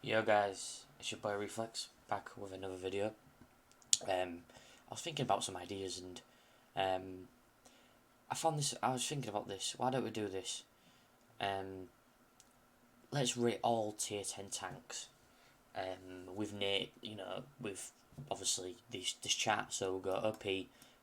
Yo guys, it's your boy Reflex, back with another video. I was thinking about some ideas and I was thinking about this, why don't we do this? Let's rate all tier 10 tanks with Nate, with obviously this chat, so we'll go OP,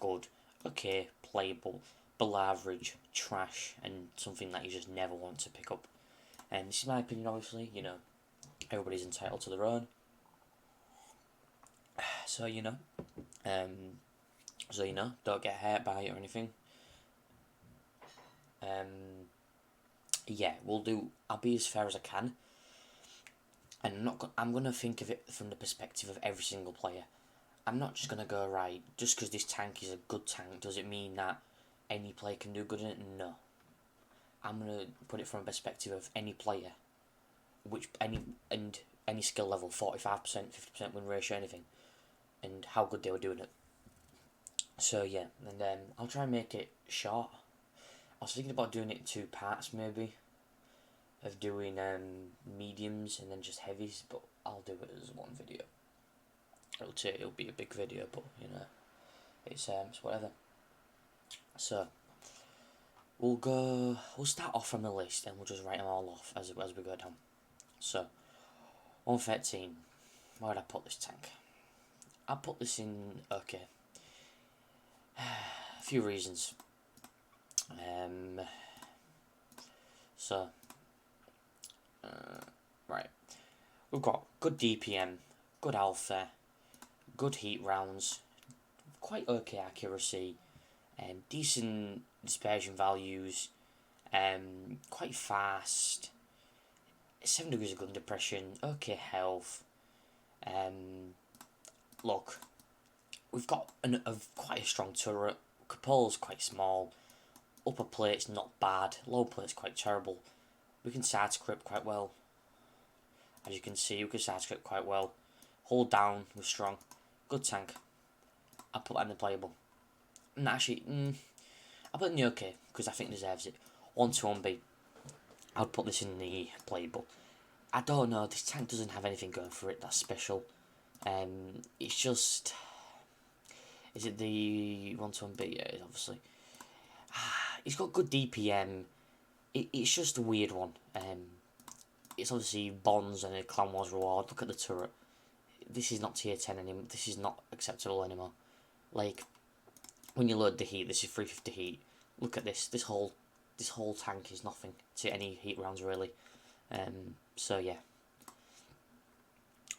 good, okay, playable, below average, trash, and something that you just never want to pick up. And this is my opinion, obviously, everybody's entitled to their own. So don't get hurt by it or anything. Yeah, I'll be as fair as I can, and I'm gonna think of it from the perspective of every single player. I'm not just gonna go right just because this tank is a good tank. Does it mean that any player can do good in it? No. I'm gonna put it from a perspective of any player, any skill level, 45%, 50% win ratio, anything, and how good they were doing it. So yeah, and I'll try and make it short. I was thinking about doing it in 2 parts maybe, of doing mediums and then just heavies, but I'll do it as one video. It'll be a big video, but it's whatever. So we'll start off from the list and we'll just write them all off as we go down. So 113. Where would I put this tank? I'll put this in okay. A few reasons. Right. We've got good DPM, good alpha, good heat rounds, quite okay accuracy, decent dispersion values, quite fast, 7 degrees of gun depression, okay health. Look, we've got quite a strong turret. Cupola's quite small. Upper plate's not bad. Low plate's quite terrible. We can side script quite well. As you can see, we can side script quite well. Hold down, we're strong. Good tank. I'll put that in the playable. And actually, I'll put it in the okay, because I think it deserves it. 1-1B. I'll put this in the playable. I don't know, this tank doesn't have anything going for it that's special. It's just... Is it the 1-1B? Yeah, it is, obviously. It's got good DPM. It's just a weird one. It's obviously bonds and a Clan Wars reward. Look at the turret. This is not tier 10 anymore. This is not acceptable anymore. Like, when you load the heat, this is 350 heat. Look at this. This whole tank is nothing to any heat rounds really. So yeah.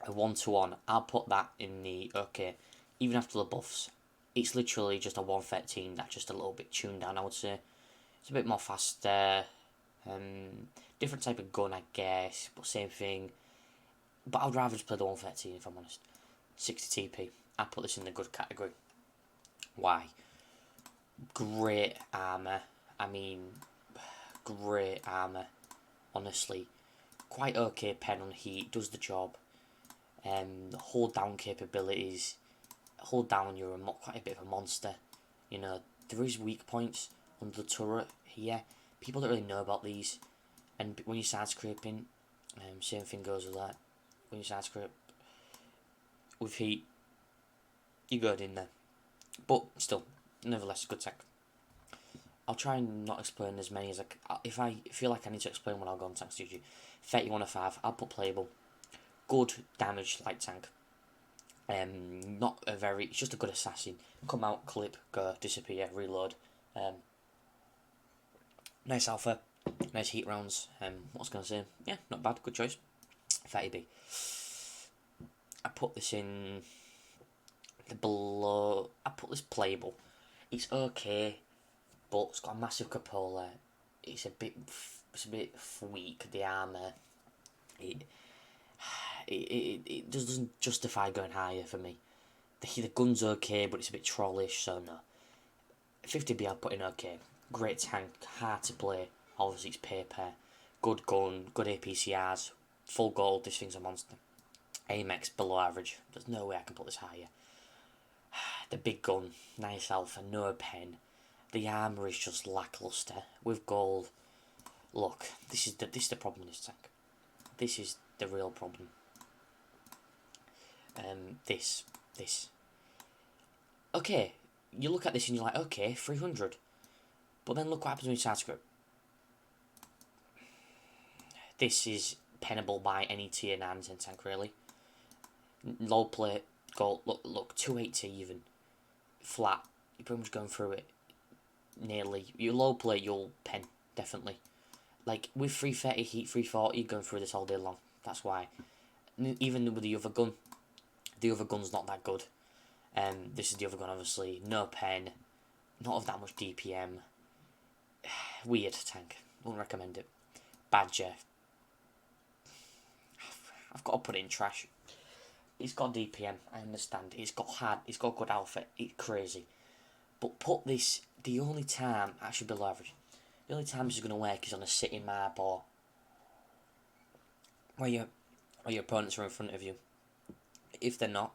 A 1-1. I'll put that in the okay. Even after the buffs, it's literally just a 113 that's just a little bit tuned down, I would say. It's a bit more faster. Different type of gun, I guess, but same thing. But I'd rather just play the 113 if I'm honest. 60 TP. I put this in the good category. Why? Great armour. I mean, great armour. Honestly, quite okay pen on heat. Does the job. Hold down capabilities. Hold down, you're quite a bit of a monster. There is weak points under the turret here. People don't really know about these. And when you start scraping, same thing goes with that. When you start scrape with heat, you're good in there. But still, nevertheless, good tech. I'll try and not explain as many as if I feel like I need to explain one, I'll go on tank studio. 3105, I'll put playable. Good damage light tank. It's just a good assassin. Come out, clip, go, disappear, reload. Nice alpha, nice heat rounds. What was I going to say? Yeah, not bad, good choice. 30B. I put this in the below. I put this playable. It's okay, but it's got a massive cupola. It's a bit weak. The armor. It just doesn't justify going higher for me. The gun's okay, but it's a bit trollish, so no. 50B I'll put in okay. Great tank, hard to play. Obviously it's paper. Good gun, good APCRs. Full gold, this thing's a monster. Amex below average. There's no way I can put this higher. The big gun, nice alpha, no pen. The armour is just lackluster. With gold. Look, this is the problem with this tank. This is the real problem. This. Okay, you look at this and you're like, okay, 300. But then look what happens with side script. This is pennable by any tier 9 10 tank, really. Low plate, gold, look, 280 even. Flat, you're pretty much going through it. Nearly. You low plate, you'll pen, definitely. Like, with 330 heat, 340, you're going through this all day long. That's why. Even with the other gun's not that good. This is the other gun, obviously. No pen, not of that much DPM. Weird tank. Wouldn't recommend it. Badger. I've got to put it in trash. It's got DPM, I understand. It's got good alpha. It's crazy. But put this, the only time, actually below average, the only time this is going to work is on a sitting map or where your opponents are in front of you. If they're not,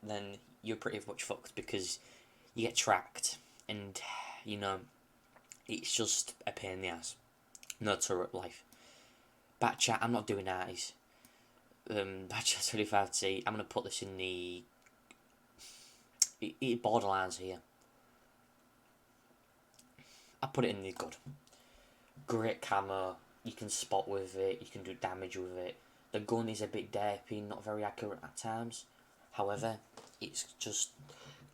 then you're pretty much fucked because you get tracked and, you know, it's just a pain in the ass. No turret life. Backchat, I'm not doing ARTYs. Backchat 25T, I'm going to put this in the... It borderlines here. I put it in the good. Great camo, you can spot with it, you can do damage with it. The gun is a bit derpy, not very accurate at times. However, it's just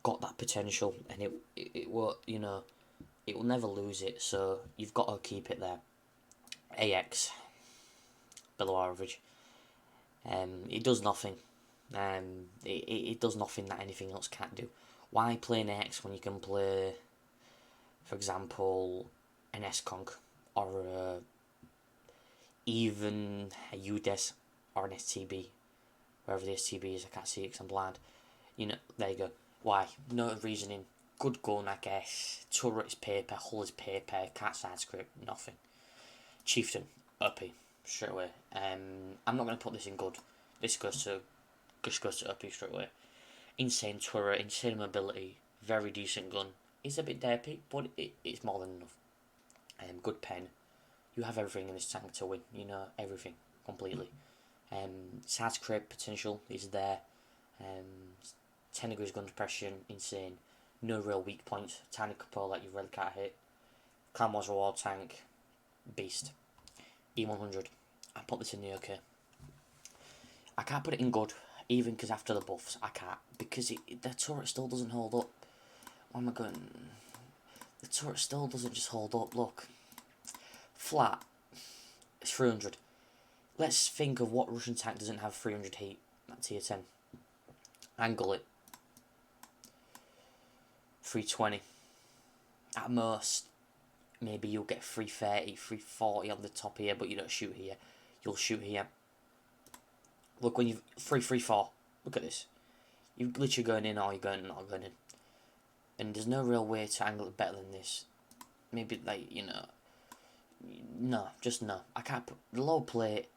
got that potential and it will, you know, it will never lose it, so you've got to keep it there. AX, below average. It does nothing. It does nothing that anything else can't do. Why play an AX when you can play, for example, an S-Conk or even a UDES or an STB, wherever the STB is, I can't see it because I'm blind. You know, there you go. Why? No reasoning. Good gun, I guess. Turret's paper, hull is paper, cat side script, nothing. Chieftain, uppy, straight away. I'm not going to put this in good. This goes to uppy straight away. Insane turret, insane mobility, very decent gun. It's a bit derpy, but it's more than enough. Good pen. You have everything in this tank to win. You know, everything, completely. Side script potential is there. 10 degrees gun depression, insane. No real weak points. Tiny couple that you really can't hit. Clamore's reward tank, beast. E100. I put this in the okay. I can't put it in good, even because after the buffs, I can't. Because the turret still doesn't hold up. What am I going? The turret still doesn't just hold up, look. Flat, it's 300. Let's think of what Russian tank doesn't have 300 heat at tier 10. Angle it. 320. At most, maybe you'll get 330, 340 on the top here, but you don't shoot here. You'll shoot here. Look, when you've 334, look at this. You're literally going in or you're not going in. And there's no real way to angle it better than this. Maybe, like, you know, no, just no. I can't put the low plate.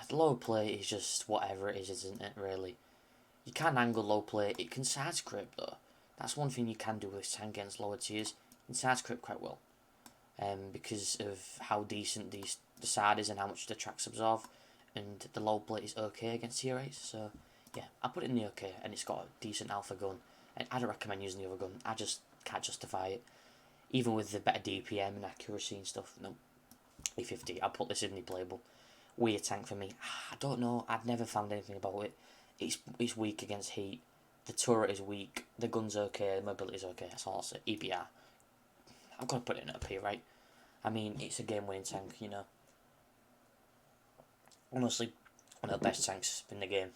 The low plate is just whatever it is, isn't it, really? You can angle low plate. It can side script, though. That's one thing you can do with tank against lower tiers. You can side script quite well. Because of how decent the side is and how much the tracks absorb. And the low plate is okay against tier 8. So, yeah, I put it in the okay. And it's got a decent alpha gun. And I don't recommend using the other gun. I just can't justify it. Even with the better DPM and accuracy and stuff. No. A50. I'll put this in the playable. Weird tank for me. I don't know. I've never found anything about it. It's weak against heat. The turret is weak. The gun's okay. The mobility's okay. That's all I'll say. EBR. I've got to put it in up here, right? I mean, it's a game-winning tank, you know. Honestly, one of the best tanks in the game.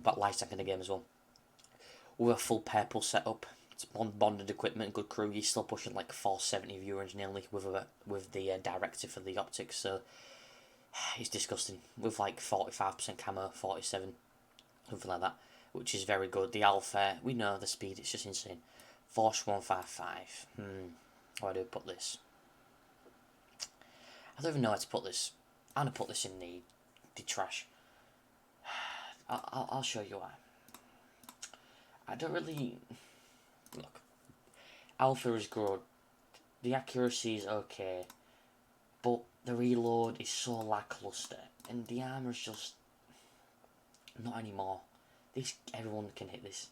But light tank in the game as well. With a full purple setup. It's bonded equipment, good crew. You're still pushing like 470 viewers nearly with the directive for the optics. So it's disgusting. With like 45% camo, 47, something like that, which is very good. The alpha, we know the speed. It's just insane. Force 155. Where do I put this? I don't even know where to put this. I'm gonna put this in the trash. I'll show you why. I don't really look. Alpha is good. The accuracy is okay, but the reload is so lackluster, and the armor is just Not anymore. Everyone can hit this.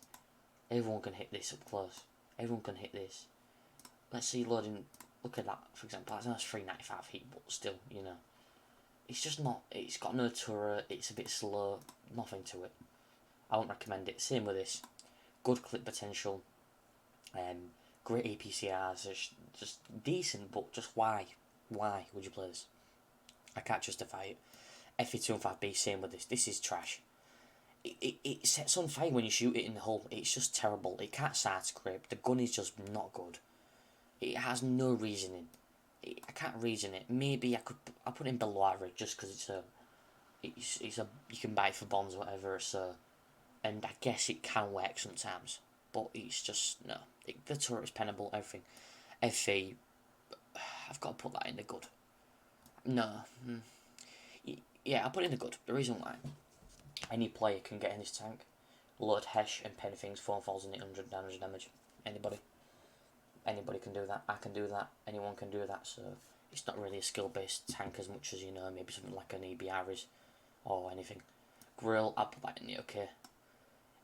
Everyone can hit this up close. Everyone can hit this. Let's see loading. Look at that, for example. That's 395 heat, but still, you know. It's just not. It's got no turret. It's a bit slow. Nothing to it. I won't recommend it. Same with this. Good clip potential. Great APCRs. Just decent, but just why? Why would you play this? I can't justify it. FE215B, same with this. This is trash. It sets on fire when you shoot it in the hull. It's just terrible. It can't start scrape. The gun is just not good. It has no reasoning. I can't reason it. Maybe I'll put it in below average just because it's a you can buy it for bonds or whatever. So, and I guess it can work sometimes, but it's just no. The turret is pennable. Everything. FE, I've got to put that in the good. No. Yeah, I'll put it in the good. The reason why. Any player can get in this tank, load Hesh and pen things 4,800 damage. Anybody can do that. I can do that. Anyone can do that. So it's not really a skill-based tank as much as, you know, maybe something like an EBR is or anything. Grill, I'll put that in the okay.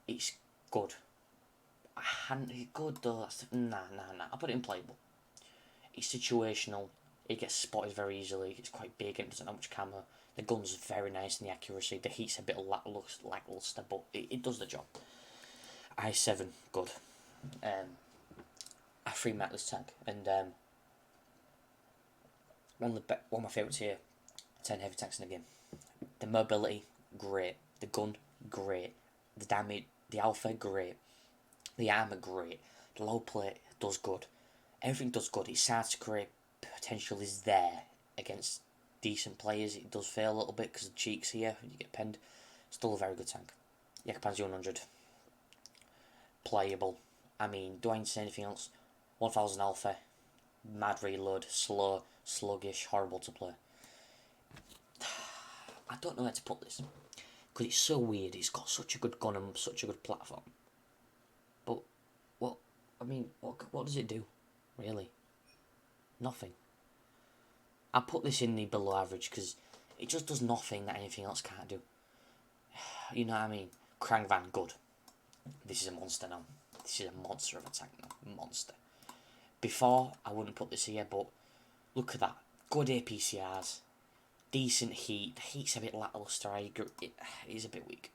It's good. Good though. Nah. I'll put it in playable. It's situational. It gets spotted very easily. It's quite big and doesn't have much camo. The gun's very nice in the accuracy. The heat's a bit lackluster, but it does the job. I7, good. I free met this tank, and one of my favourites here. 10 heavy tanks in the game. The mobility, great. The gun, great. The damage, the alpha, great. The armour, great. The low plate does good. Everything does good. Its side scrape potential is there against decent players. It does fail a little bit because the cheeks here, you get penned. Still a very good tank. Yakapan's 100. Playable. I mean, do I need to say anything else? 1000 alpha. Mad reload. Slow. Sluggish. Horrible to play. I don't know where to put this. Because it's so weird. It's got such a good gun and such a good platform. But, what? I mean, what does it do? Really? Nothing. I put this in the below average because it just does nothing that anything else can't do. You know what I mean? Krang Van, good. This is a monster now. This is a monster of a tank now. Monster. Before, I wouldn't put this here, but look at that. Good APCRs. Decent heat. The heat's a bit lackluster. It is a bit weak.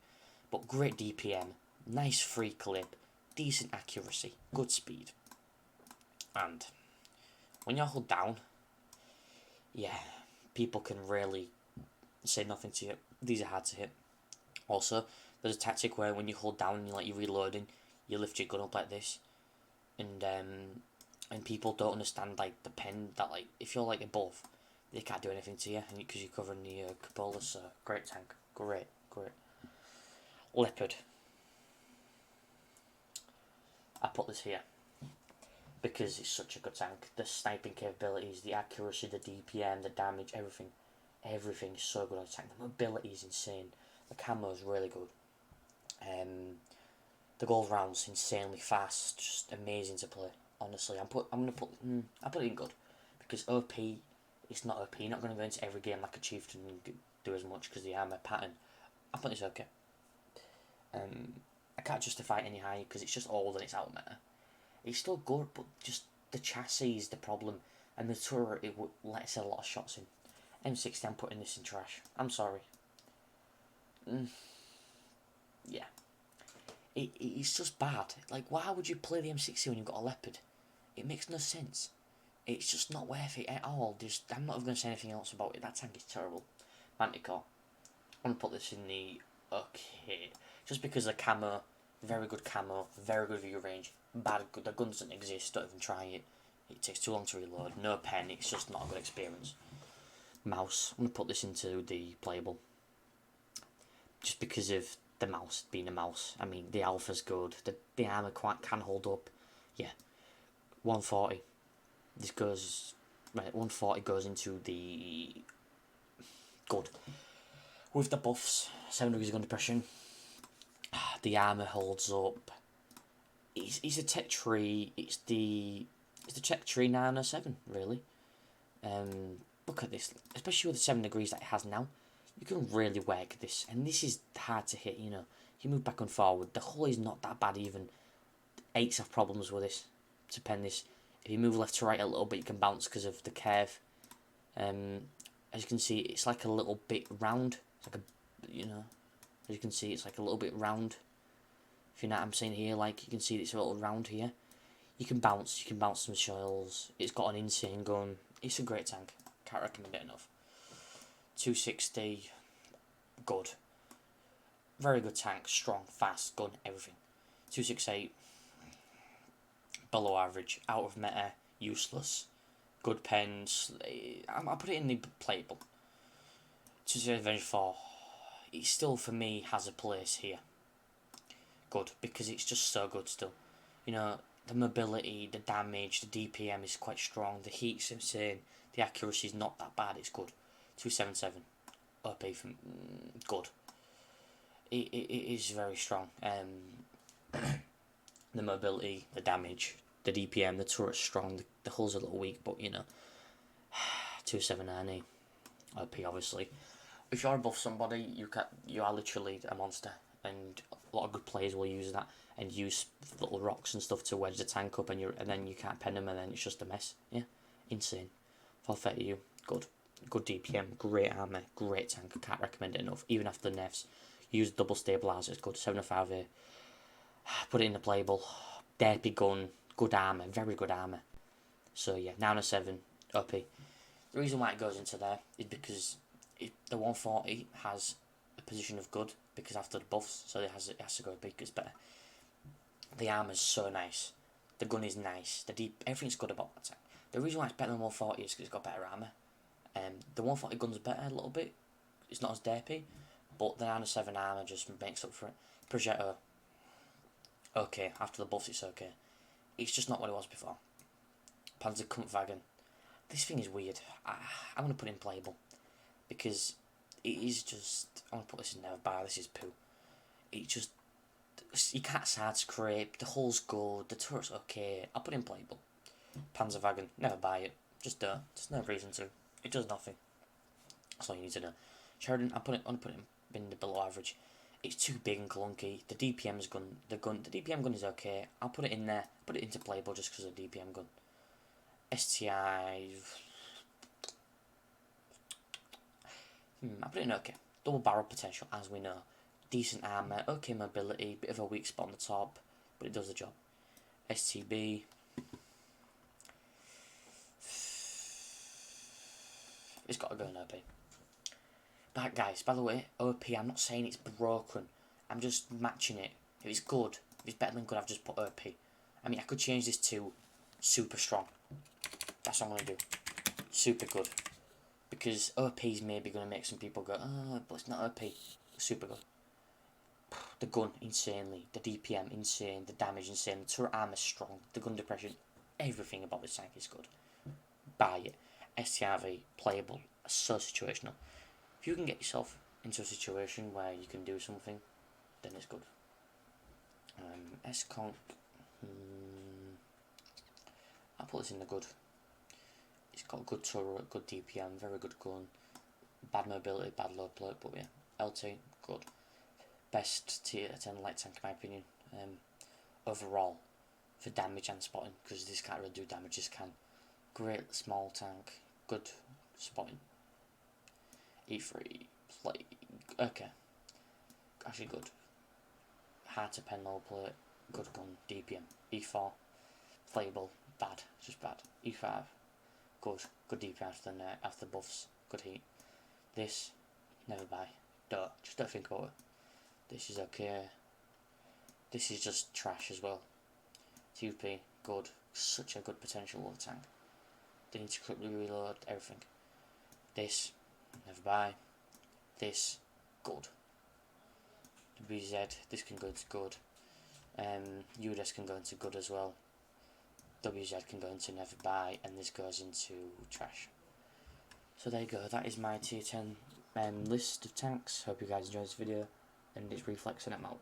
But great DPM. Nice free clip. Decent accuracy. Good speed. And when you're hulled down, yeah, people can really say nothing to you. These are hard to hit. Also, there's a tactic where when you hold down and you're reloading, you lift your gun up like this, and people don't understand like the pen that like if you're like above, they can't do anything to you because you're covering the cupola. So great tank, great. Leopard. I put this here because it's such a good tank. The sniping capabilities, the accuracy, the DPM, the damage, everything is so good on the tank. The mobility is insane. The camo is really good. The gold rounds insanely fast, just amazing to play. Honestly, I put it in good because OP. It's not OP. You're not going to go into every game like a chieftain and do as much because the armor pattern. I think it's okay. I can't justify it any higher because it's just old and it's out of meta. It's still good, but just the chassis is the problem, and the turret it lets a lot of shots in. M60, I'm putting this in trash. I'm sorry. Yeah. It's just bad. Like, why would you play the M60 when you've got a Leopard? It makes no sense. It's just not worth it at all. I'm not even going to say anything else about it. That tank is terrible. Manticore. I'm going to put this in the okay. Just because the camo, very good camo, very good view range. The gun doesn't exist, don't even try it. It takes too long to reload. No pen, it's just not a good experience. Mouse. I'm going to put this into the playable. Just because of the mouse being a mouse. I mean, the alpha's good. The armor can hold up. Yeah. 140. This goes... Right, 140 goes into the... Good. With the buffs, 7 degrees of gun depression. The armor holds up. It's a tech tree. It's the tech tree 907, really. Look at this. Especially with the 7 degrees that it has now. You can really work this, and this is hard to hit, you know. You move back and forward, the hull is not that bad even. 8s have problems with this, to pen this. If you move left to right a little bit, you can bounce because of the curve. As you can see, it's like a little bit round. It's like a, you know, as you can see, it's like a little bit round. If you know what I'm saying here, like you can see it's a little round here. You can bounce some shells. It's got an insane gun. It's a great tank. Can't recommend it enough. 260, good. Very good tank, strong, fast, gun, everything. 268, below average, out of meta, useless. Good pens. I'll put it in the playable. 274, it still for me has a place here. Good, because it's just so good still. You know, the mobility, the damage, the DPM is quite strong. The heat's insane. The accuracy is not that bad. It's good. 277, OP from good. It is very strong. The mobility, the damage, the DPM, the turret's strong. The hull's a little weak, but you know, 279 OP obviously. If you're above somebody, you are literally a monster, and a lot of good players will use that and use little rocks and stuff to wedge the tank up, and then you can't pen them, and then it's just a mess. Yeah, insane. 430 you, good DPM, great armor, great tank. I can't recommend it enough. Even after the nerfs, use double stabilizer. It's good. 705A. Put it in the playable. Derpy gun, good armor, very good armor. So yeah, 907 OP. The reason why it goes into there is because the 140 has a position of good because after the buffs, so it has to go big. It's better. The armor's so nice. The gun is nice. Everything's good about that tank. The reason why it's better than 140 is because it's got better armor. The 140 gun's better a little bit. It's not as derpy, but the 907 armor just makes up for it. Progetto, okay. After the buffs, it's okay. It's just not what it was before. Panzerkampfwagen. This thing is weird. I'm gonna put it in playable because it is just. I'm gonna put this in never buy. This is poo. It just. You can't side scrape. The hull's good. The turret's okay. I'll put it in playable. Panzerwagen. Never buy it. Just don't. There's no reason to. It does nothing. That's all you need to know. Sheridan. I'm gonna put it in the below average. It's too big and clunky. The DPM's gun. The DPM gun is okay. I'll put it in there. Put it into playable just because of the DPM gun. STI. I'll put it in okay. Double barrel potential, as we know. Decent armor, okay mobility, bit of a weak spot on the top, but it does the job. STB. It's got to go in OP. But guys, by the way, OP, I'm not saying it's broken. I'm just matching it. If it's good, if it's better than good, I've just put OP. I mean, I could change this to super strong. That's what I'm going to do. Super good. Because OP is maybe going to make some people go, oh, but it's not OP. Super good. The gun, insanely. The DPM, insane. The damage, insane. The turret armor, strong. The gun depression. Everything about this tank is good. Buy it. STRV, playable. So situational. If you can get yourself into a situation where you can do something, then it's good. S-Conk. I'll put this in the good. It's got good turret, good DPM, very good gun. Bad mobility, bad low plate, but yeah. LT, good. Best tier 10 light tank in my opinion. Overall, for damage and spotting, because this can't really do damage, this can. Great small tank, good spotting. E3, play, okay. Actually good. Hard to pen low plate, good gun, DPM. E4, playable, bad, just bad. E5, good DPM after buffs, good heat. This, never buy. Just don't think about it. This is okay. This is just trash as well. TP, good. Such a good potential water tank. They need to quickly reload everything. This, never buy. This, good. WZ, this can go into good. UDS can go into good as well. WZ can go into never buy, and this goes into trash. So there you go, that is my tier 10 list of tanks. Hope you guys enjoyed this video, and it's reflexing them out.